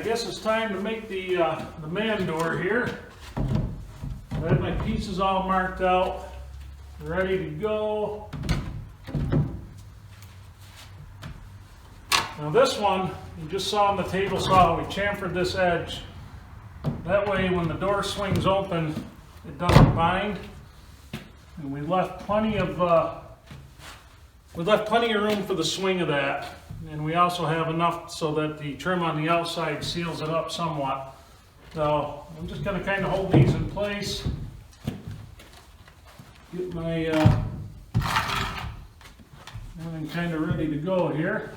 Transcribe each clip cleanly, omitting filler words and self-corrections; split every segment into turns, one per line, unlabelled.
guess it's time to make the man door here. I have my pieces all marked out, ready to go. Now this one, you just saw on the table saw we chamfered this edge. That way when the door swings open, it doesn't bind. And we left plenty of room for the swing of that. And we also have enough so that the trim on the outside seals it up somewhat. So I'm just going to kind of hold these in place. Get my everything kind of ready to go here.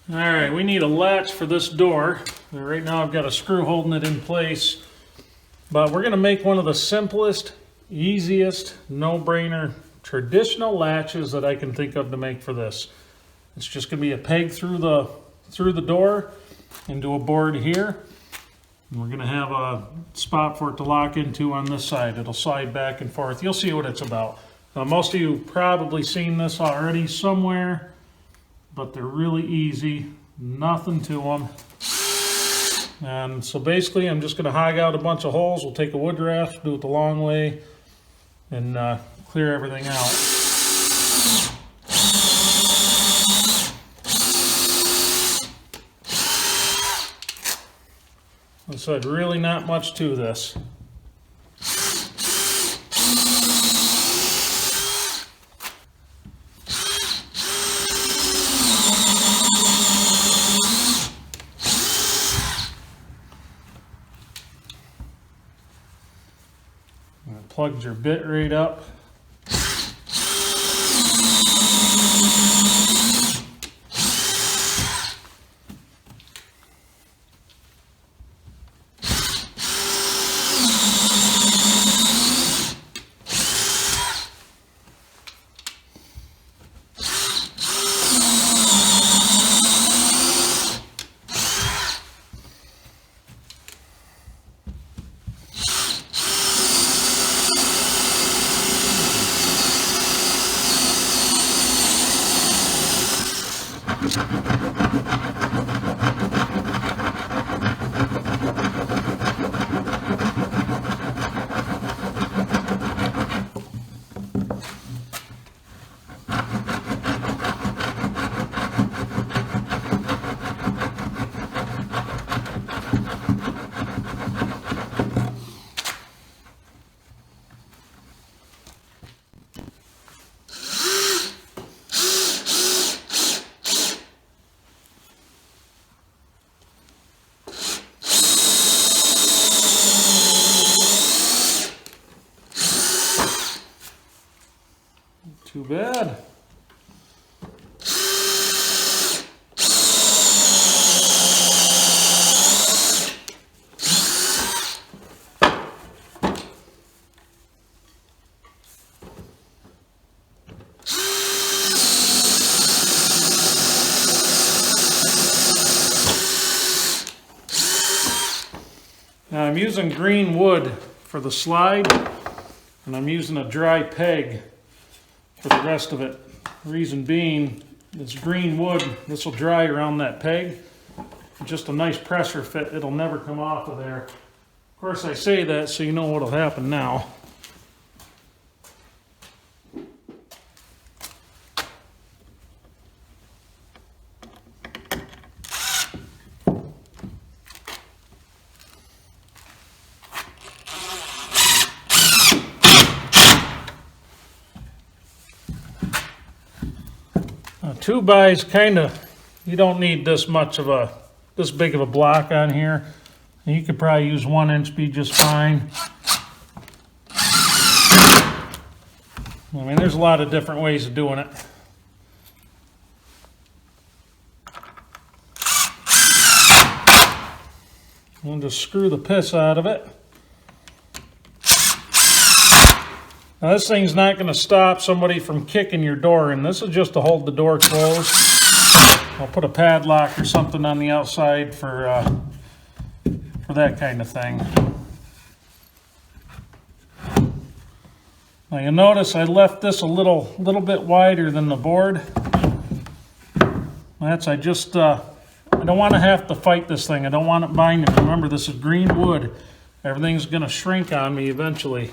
All right, we need a latch for this door. Right now I've got a screw holding it in place, but we're gonna make one of the simplest, easiest, no-brainer traditional latches that I can think of to make for this. It's just gonna be a peg through the door into a board here. And we're gonna have a spot for it to lock into on this side. It'll slide back and forth. You'll see what it's about. Most of you have probably seen this already somewhere. but they're really easy, nothing to them. And so basically I'm just going to hog out a bunch of holes. We'll take a wood rasp, do it the long way, and clear everything out. Like I said, really not much to this. Plugs your bit right up. Too bad. Now I'm using green wood for the slide, and I'm using a dry peg for the rest of it. Reason being, this green wood, this will dry around that peg. Just a nice pressure fit, it'll never come off of there. Of course I say that so you know what'll happen now. Now, 2x you don't need this big of a block on here. You could probably use 1-inch be just fine. I mean, there's a lot of different ways of doing it. And just screw the piss out of it. Now this thing's not going to stop somebody from kicking your door in. This is just to hold the door closed. I'll put a padlock or something on the outside for that kind of thing. Now you'll notice I left this a little bit wider than the board. I don't want to have to fight this thing. I don't want it binding. Remember, this is green wood. Everything's going to shrink on me eventually.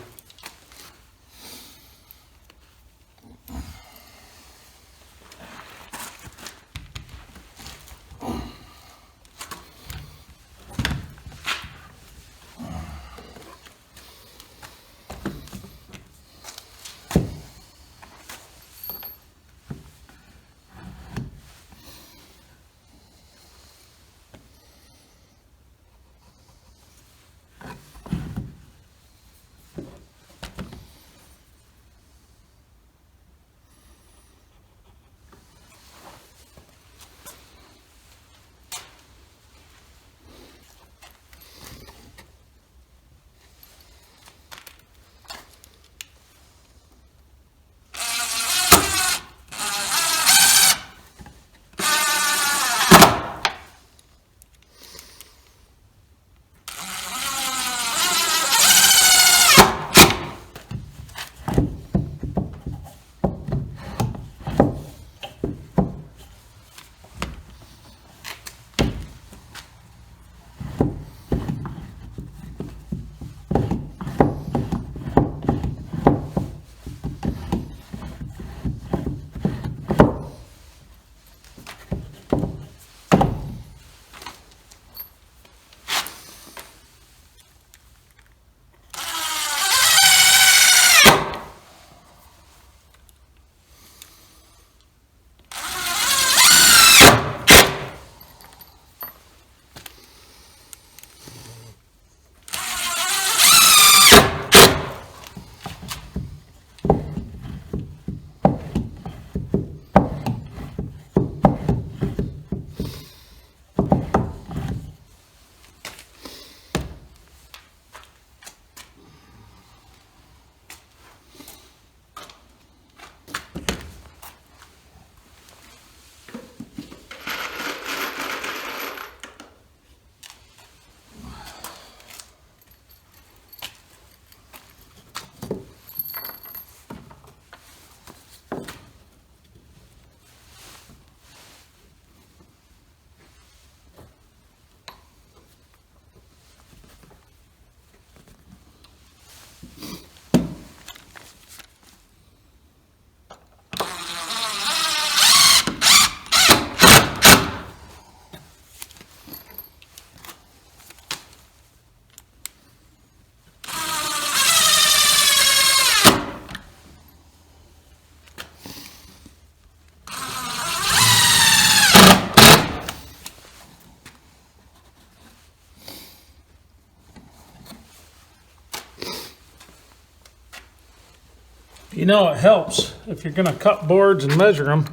You know, it helps if you're going to cut boards and measure them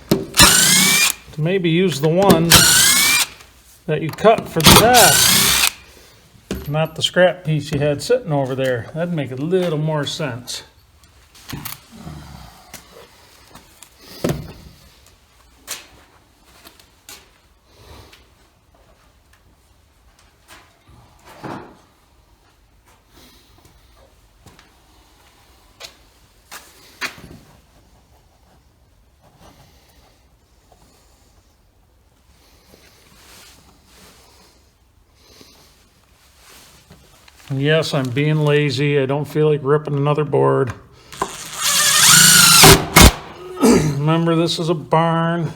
to maybe use the ones that you cut for the desk, not the scrap piece you had sitting over there. That'd make a little more sense. Yes, I'm being lazy. I don't feel like ripping another board. Remember, this is a barn.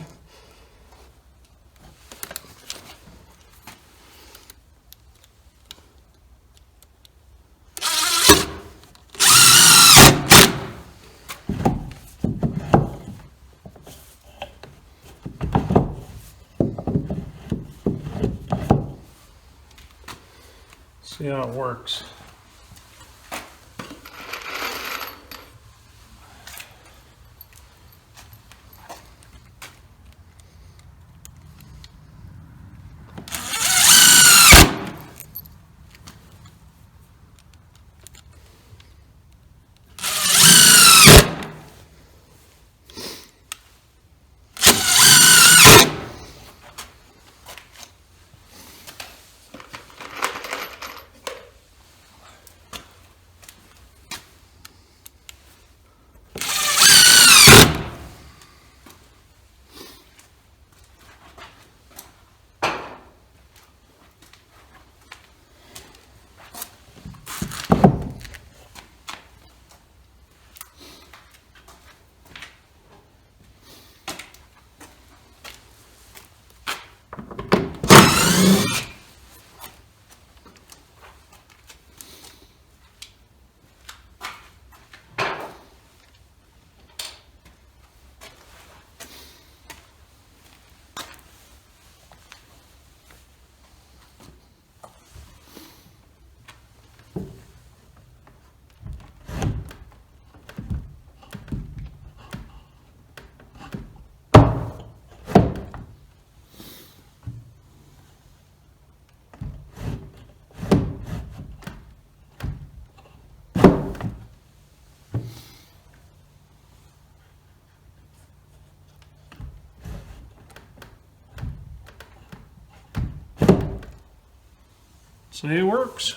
See how it works. See, it works.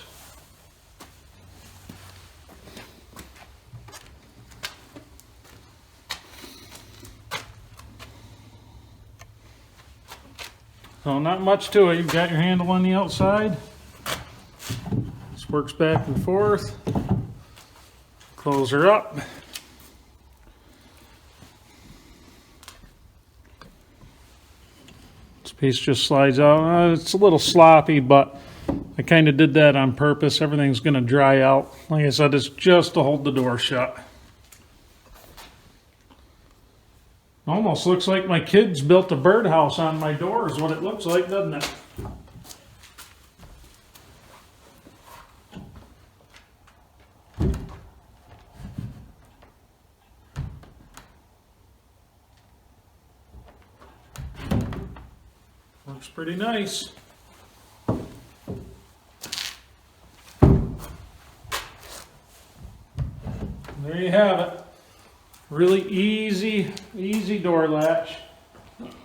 So not much to it. You've got your handle on the outside. This works back and forth. Close her up. This piece just slides out. It's a little sloppy, but I kind of did that on purpose. Everything's going to dry out. Like I said, it's just to hold the door shut. Almost looks like my kids built a birdhouse on my door is what it looks like, doesn't it? Looks pretty nice. There you have it. Really easy door latch.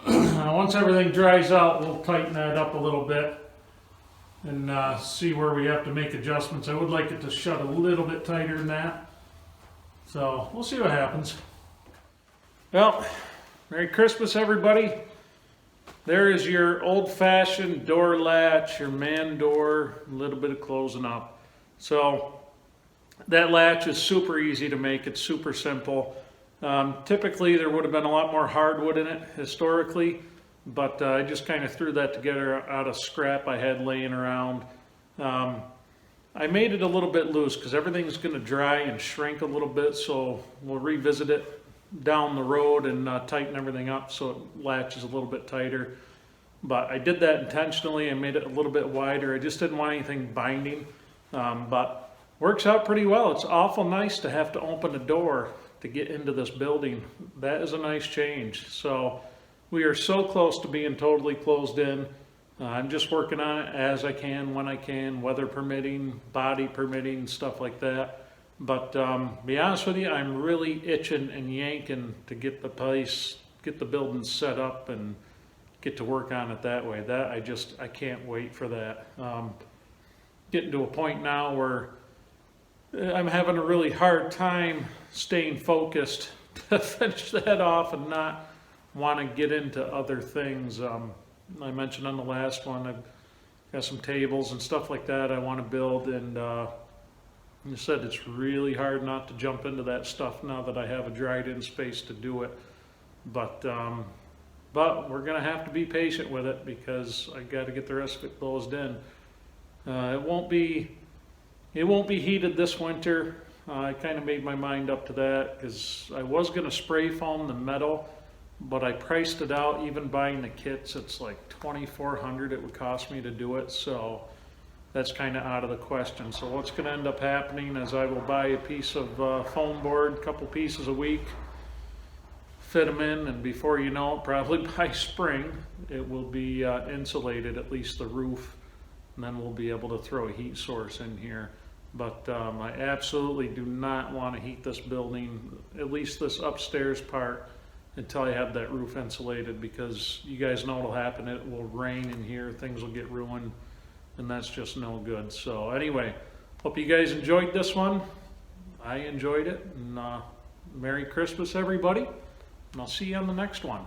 Once everything dries out, we'll tighten that up a little bit and see where we have to make adjustments. I would like it to shut a little bit tighter than that. So we'll see what happens. Well, Merry Christmas, everybody. There is your old-fashioned door latch, your man door, a little bit of closing up. So that latch is super easy to make. It's super simple. Typically, there would have been a lot more hardwood in it historically, but I just kind of threw that together out of scrap I had laying around. I made it a little bit loose because everything's going to dry and shrink a little bit, so we'll revisit it down the road and tighten everything up so it latches a little bit tighter. But I did that intentionally. I made it a little bit wider. I just didn't want anything binding, but works out pretty well. It's awful nice to have to open a door to get into this building. That is a nice change. So we are so close to being totally closed in. I'm just working on it as I can, when I can, weather permitting, body permitting, stuff like that. But be honest with you, I'm really itching and yanking to get the building set up and get to work on it that way. I can't wait for that. Getting to a point now where I'm having a really hard time staying focused to finish that off and not want to get into other things. I mentioned on the last one, I've got some tables and stuff like that I want to build, and you said it's really hard not to jump into that stuff now that I have a dried-in space to do it. But we're gonna have to be patient with it because I got to get the rest of it closed in. It won't be heated this winter. I kind of made my mind up to that because I was gonna spray foam the metal, but I priced it out. Even buying the kits, it's like $2,400 it would cost me to do it. So that's kind of out of the question. So what's going to end up happening is I will buy a piece of foam board, a couple pieces a week, fit them in, and before you know it, probably by spring, it will be insulated, at least the roof, and then we'll be able to throw a heat source in here. But I absolutely do not want to heat this building, at least this upstairs part, until I have that roof insulated, because you guys know what'll happen. It will rain in here, things will get ruined, and that's just no good. So anyway, hope you guys enjoyed this one. I enjoyed it, and Merry Christmas, everybody, and I'll see you on the next one.